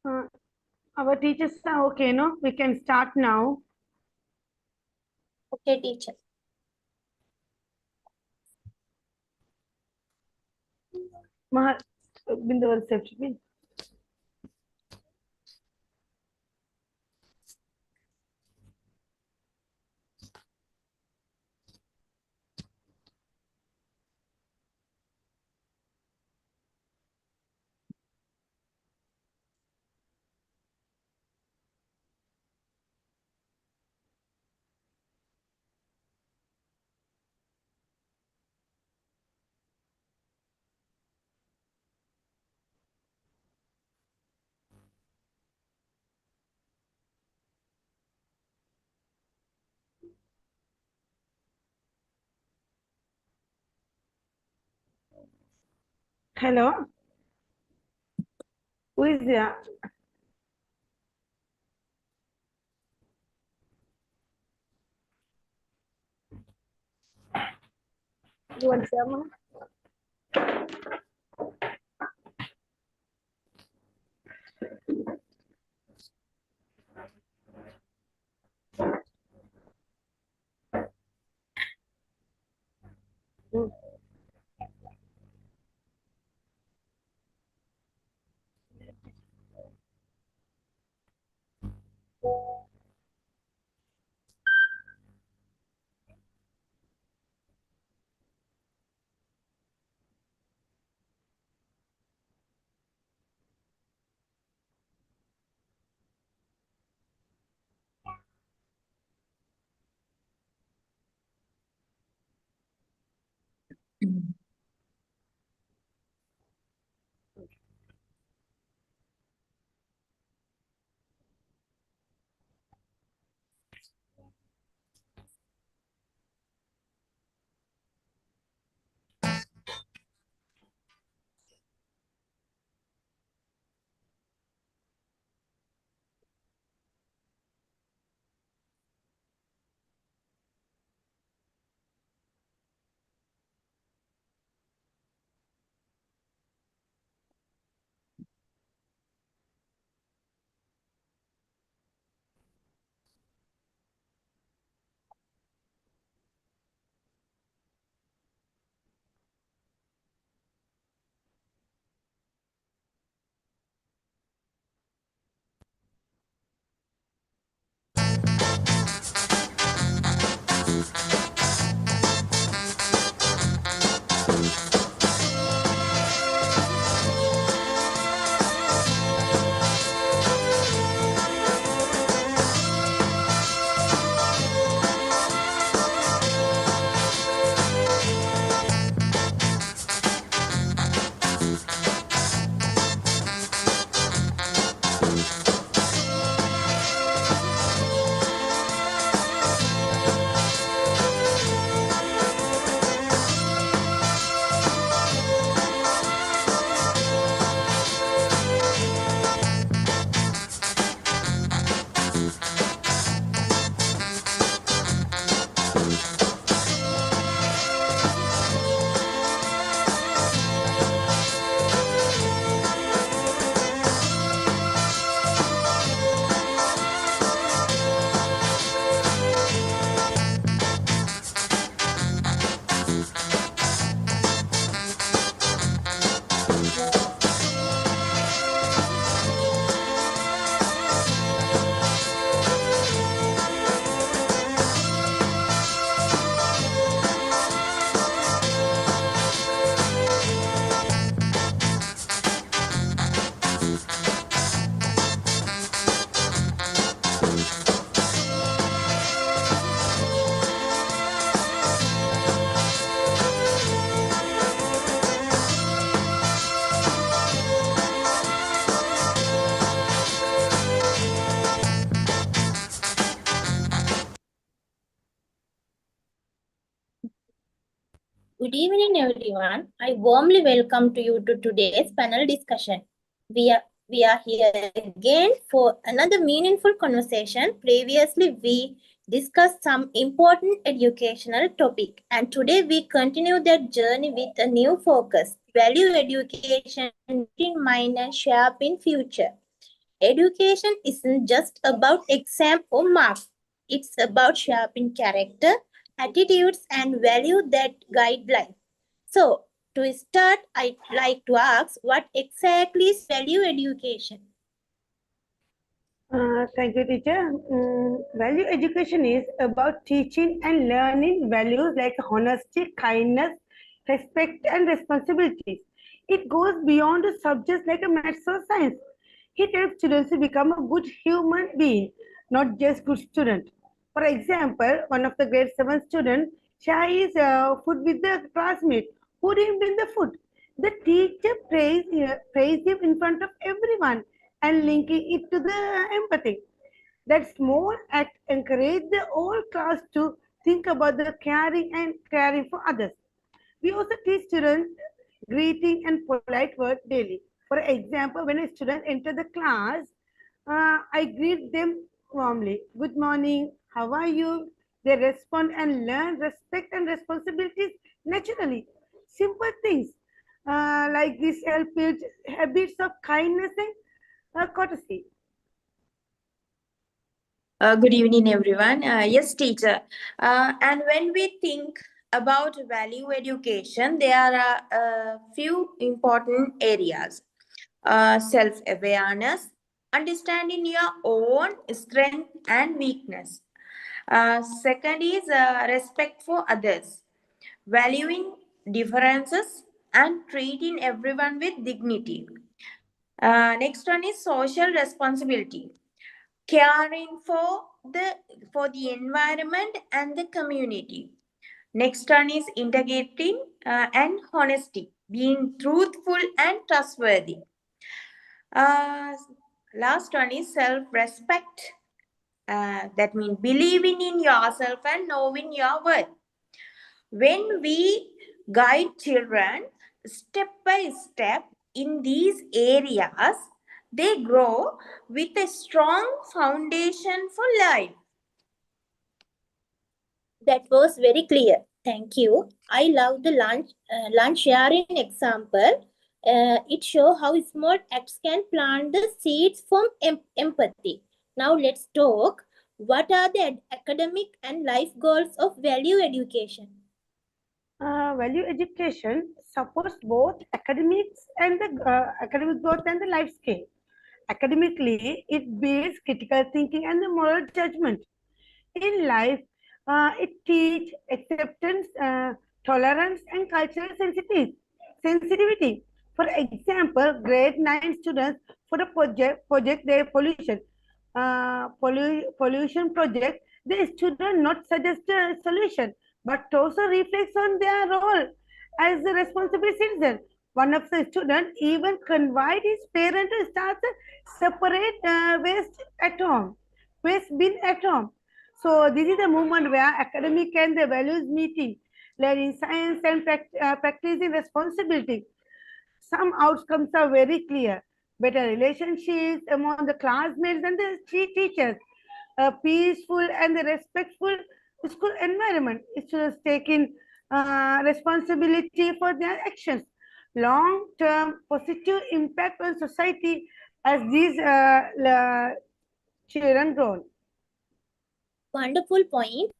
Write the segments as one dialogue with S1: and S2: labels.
S1: Our teachers are okay, no? We can start now.
S2: Okay, teacher.
S1: Bindu will safety pin. Hello. Who is there? You want someone?
S2: Good evening, everyone. I warmly welcome you to today's panel discussion. We are here again for another meaningful conversation. Previously, we discussed some important educational topic, and today we continue that journey with a new focus: value education in mind and shape in future. Education isn't just about exam or marks. It's about shaping character, attitudes, and value that guide life. So, to start, I'd like to ask, what exactly is value education?
S1: Thank you, teacher. Value education is about teaching and learning values like honesty, kindness, respect, and responsibilities. It goes beyond the subjects like a maths or science. It helps students to become a good human being, not just good student. For example, one of the grade 7 students shares food with the classmate who didn't bring the food. The teacher praised him in front of everyone and linking it to the empathy. That small act encouraged the whole class to think about the caring and caring for others. We also teach students greeting and polite words daily. For example, when a student enters the class, I greet them warmly. Good morning, how are you? They respond and learn respect and responsibilities naturally. Simple things like this help build habits of kindness and courtesy.
S3: Good evening, everyone. Yes, teacher. And when we think about value education, there are a few important areas. Self-awareness, understanding your own strength and weakness. Second is respect for others, valuing differences and treating everyone with dignity. Next one is social responsibility, caring for the environment and the community. Next one is integrating and honesty, being truthful and trustworthy. Last one is self-respect. That means believing in yourself and knowing your worth. When we guide children step by step in these areas, they grow with a strong foundation for life.
S2: That was very clear. Thank you. I love the lunch sharing example. It shows how small acts can plant the seeds from empathy. Now let's talk. What are the academic and life goals of value education?
S1: Value education supports both academics and the academic growth and the life skill. Academically, it builds critical thinking and the moral judgment. In life, it teaches acceptance, tolerance, and cultural sensitivity. For example, grade 9 students for the project their pollution project, the student not suggest a solution, but also reflects on their role as a responsible citizen. One of the students even conveyed his parent to start a separate waste bin at home. So this is a movement where academic and the values meeting, learning science and practicing responsibility. Some outcomes are very clear. Better relationships among the classmates and the teachers, a peaceful and the respectful school environment. Students taking responsibility for their actions. Long-term positive impact on society as these children grow.
S2: Wonderful point.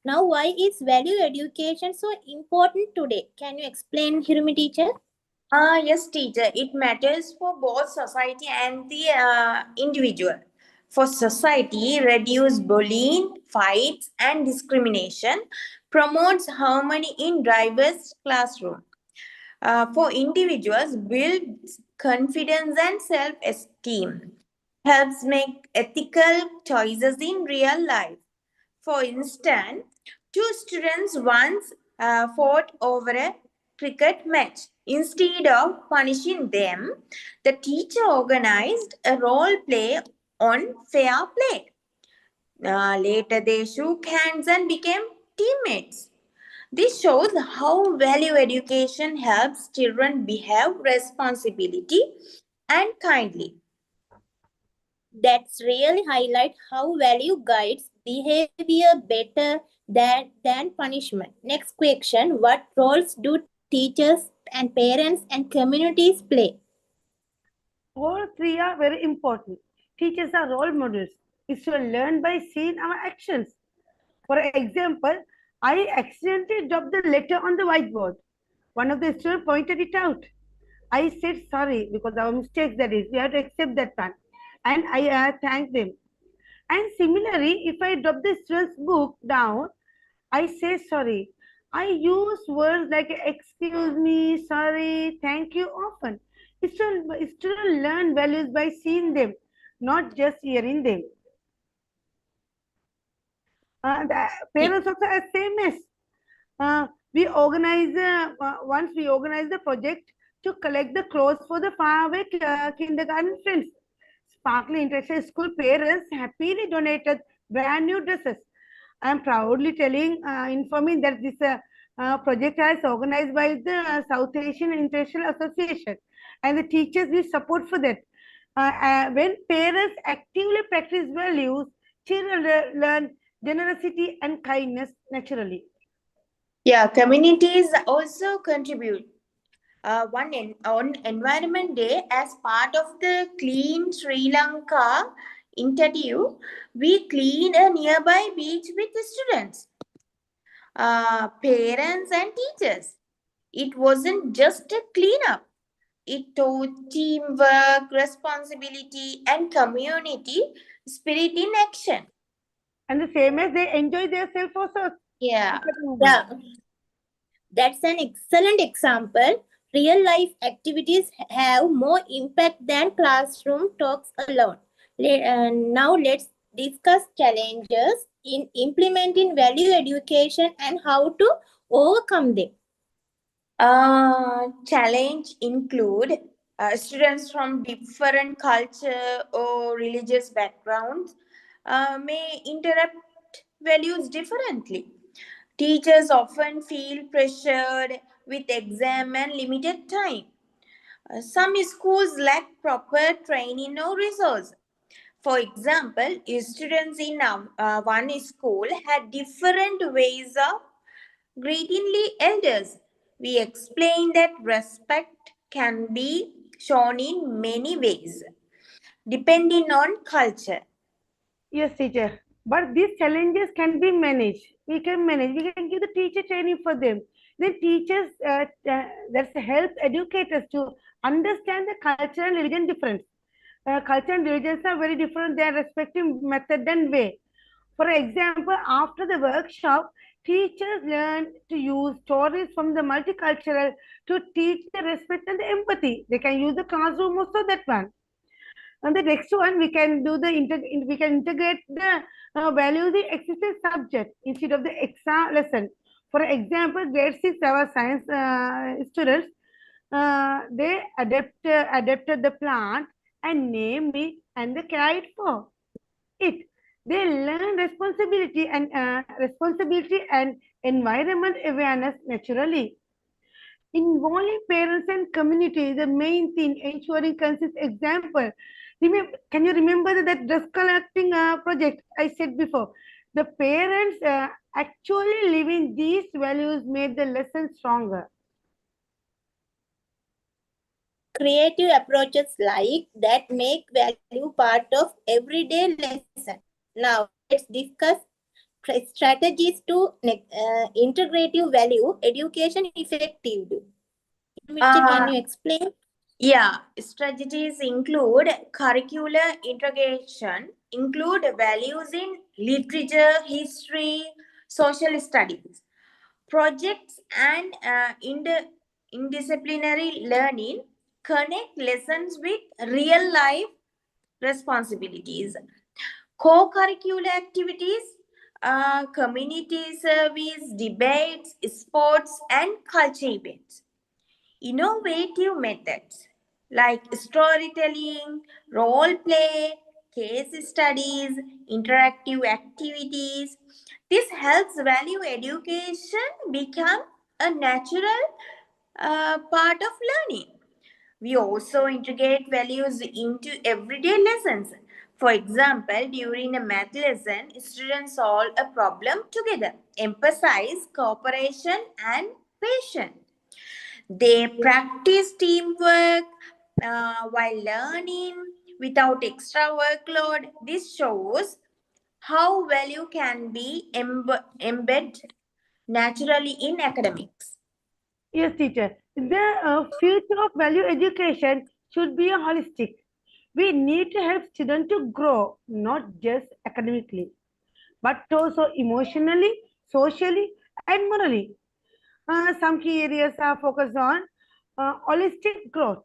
S2: Now, why is value education so important today? Can you explain, Hirumi teacher?
S3: Yes, teacher. It matters for both society and the individual. For society, reduce bullying, fights, and discrimination, promotes harmony in diverse classroom. For individuals, builds confidence and self-esteem, helps make ethical choices in real life. For instance, two students once fought over a cricket match. Instead of punishing them, the teacher organized a role play on fair play. Later, they shook hands and became teammates. This shows how value education helps children behave responsibility and kindly.
S2: That's really highlight how value guides behavior better than punishment. Next question, what roles do teachers and parents and communities play?
S1: All three are very important. Teachers are role models. Students learn by seeing our actions. For example, I accidentally dropped the letter on the whiteboard. One of the students pointed it out. I said sorry because our mistakes, that is, we have to accept that one. And I thanked them. And similarly, if I drop the student's book down, I say sorry. I use words like excuse me, sorry, thank you often. Students learn values by seeing them, not just hearing them. The parents also have same as we organize once we organize the project to collect the clothes for the faraway kindergarten friends. Sparkly International School parents happily donated brand new dresses. I am proudly informing that this project is organized by the South Asian International Association, and the teachers we support for that. When parents actively practice values, children learn generosity and kindness naturally.
S3: Yeah, communities also contribute. On Environment Day, as part of the Clean Sri Lanka initiative, we cleaned a nearby beach with the students, parents, and teachers. It wasn't just a cleanup. It taught teamwork, responsibility, and community spirit in action.
S1: And the same as they enjoy themselves also.
S3: Yeah.
S2: Yeah, that's an excellent example. Real life activities have more impact than classroom talks alone. Now let's discuss challenges in implementing value education and how to overcome them.
S3: Challenge include students from different culture or religious backgrounds may interrupt values differently. Teachers often feel pressured with exam and limited time. Some schools lack proper training or resources. For example, students in one school had different ways of greeting elders. We explained that respect can be shown in many ways, depending on culture.
S1: Yes, teacher. But these challenges can be managed. We can manage. We can give the teacher training for them. Then teachers that help educators to understand the culture and religion difference. Culture and religions are very different. Their respective method and way. For example, after the workshop, teachers learn to use stories from the multicultural to teach the respect and the empathy. They can use the classroom also, that one. And the next one, we can do the we can integrate the value the existing subject instead of the extra lesson. For example, grade 6 our science students, they adapted the plant and name it and they care it for it. They learn responsibility and environment awareness naturally. Involving parents and community is the main thing, ensuring consistent example. Can you remember that dress collecting project I said before? The parents actually living these values made the lesson stronger.
S2: Creative approaches like that make value part of everyday lesson. Now let's discuss strategies to integrative value education effectively. Can you explain?
S3: Yeah, strategies include curricular integration, include values in literature, history, social studies, projects, and interdisciplinary learning, connect lessons with real life responsibilities. Co-curricular activities, community service, debates, sports, and culture events. Innovative methods like storytelling, role play, case studies, interactive activities. This helps value education become a natural part of learning. We also integrate values into everyday lessons. For example, during a math lesson, students solve a problem together, emphasize cooperation and patience. They practice teamwork while learning, without extra workload. This shows how value can be embedded naturally in academics.
S1: Yes, teacher. The future of value education should be a holistic. We need to help students to grow, not just academically, but also emotionally, socially, and morally. Some key areas are focused on holistic growth.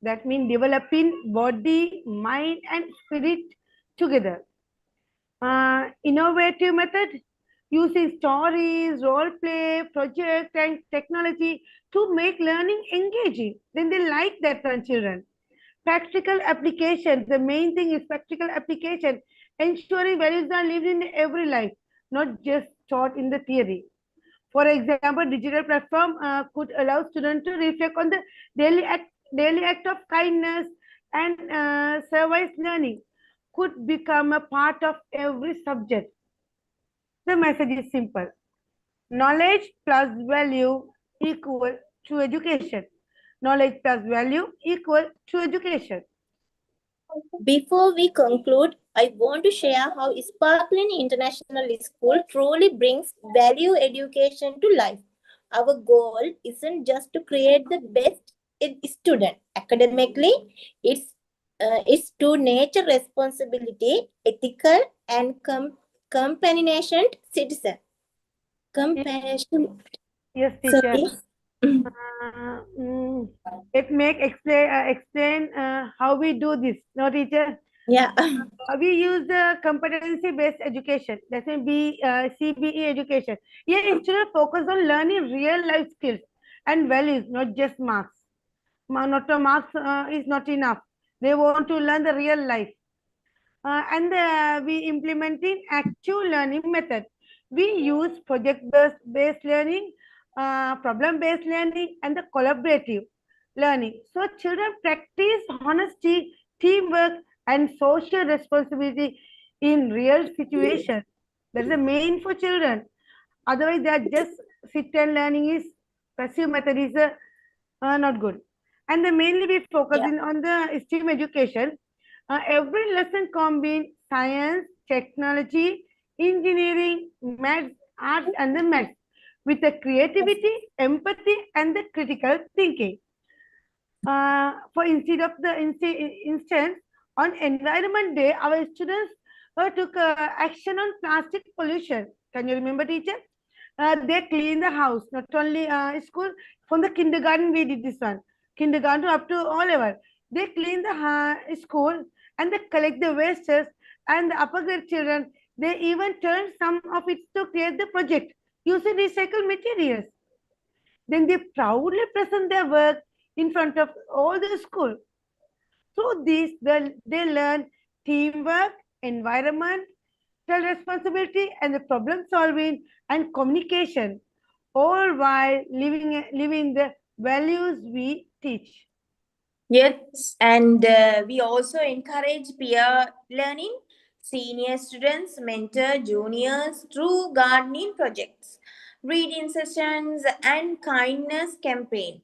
S1: That means developing body, mind, and spirit together. Innovative method using stories, role play, project, and technology to make learning engaging. Then they like that one, children. Practical application. The main thing is practical application, ensuring values are lived in every life, not just taught in the theory. For example, digital platform could allow students to reflect on the daily act of kindness, and service learning could become a part of every subject. The message is simple. Knowledge plus value equal to education. Knowledge plus value equal to education.
S2: Before we conclude, I want to share how Sparkling International School truly brings value education to life. Our goal isn't just to create the best student academically, it's to nurture responsibility, ethical, and compassionate citizen. Compassion.
S1: Yes, teacher.
S2: Sorry.
S1: Let me explain how we do this. No, teacher.
S2: Yeah.
S1: We use the competency-based education. That means CBE education. Here, students focus on learning real-life skills and values, not just marks. Not a marks is not enough. They want to learn the real life. And we implementing active learning method. We use project-based learning, problem-based learning, and the collaborative learning. So children practice honesty, teamwork, and social responsibility in real situations. That's the main for children. Otherwise, they are just sit and learning is passive method is not good. And then mainly we focusing on the STEAM education. Every lesson combines science, technology, engineering, maths, arts, and the maths with the creativity, empathy, and the critical thinking. For instead of the instance, on Environment Day, our students took action on plastic pollution. Can you remember, teacher? They clean the house, not only school. From the kindergarten, we did this one. Kindergarten up to all level. They clean the school and they collect the wastes, and the upper grade children, they even turn some of it to create the project using recycled materials. Then they proudly present their work in front of all the school. So they learn teamwork, environment, responsibility, and the problem solving and communication, all while living the values we teach.
S3: Yes, and we also encourage peer learning. Senior students mentor juniors through gardening projects, reading sessions, and kindness campaign.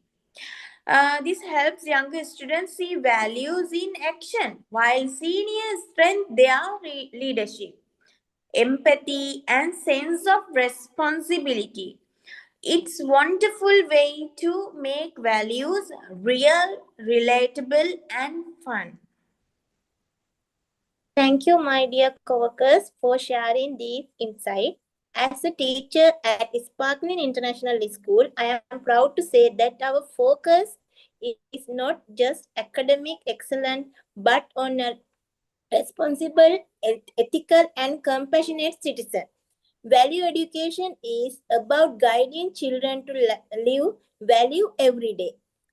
S3: This helps younger students see values in action, while seniors strengthen their leadership, empathy, and sense of responsibility. It's wonderful way to make values real, relatable, and fun.
S2: Thank you, my dear coworkers, for sharing these insights. As a teacher at Sparkling International School, I am proud to say that our focus is not just academic excellence, but on a responsible, ethical, and compassionate citizen. Value education is about guiding children to live value every day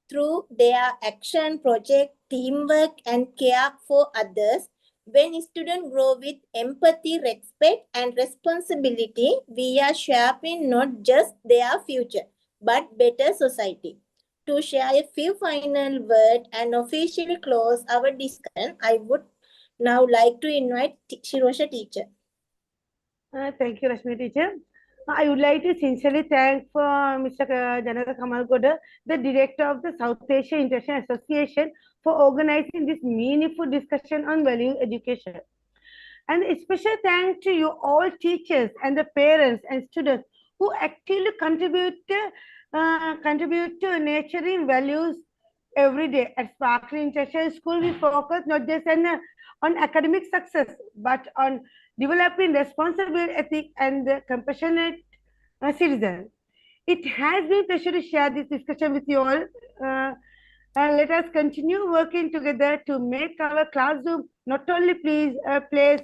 S2: through their action, project, teamwork, and care for others. When students grow with empathy, respect, and responsibility, we are shaping not just their future, but better society. To share a few final words and officially close our discussion, I would now like to invite Shirosha teacher.
S1: Thank you, Rashmi teacher. I would like to sincerely thank for Mr. Janaka Kamalgoda, the director of the South Asia International Association, for organizing this meaningful discussion on value education. And a special thanks to you all teachers and the parents and students who actively contribute to nurturing values every day. At Sparkling International School, we focus not just on academic success, but on developing responsible ethic and the compassionate citizen. It has been a pleasure to share this discussion with you all. Let us continue working together to make our classroom not only a place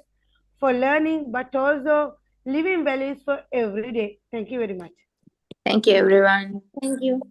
S1: for learning, but also living values for every day. Thank you very much.
S3: Thank you, everyone.
S2: Thank you.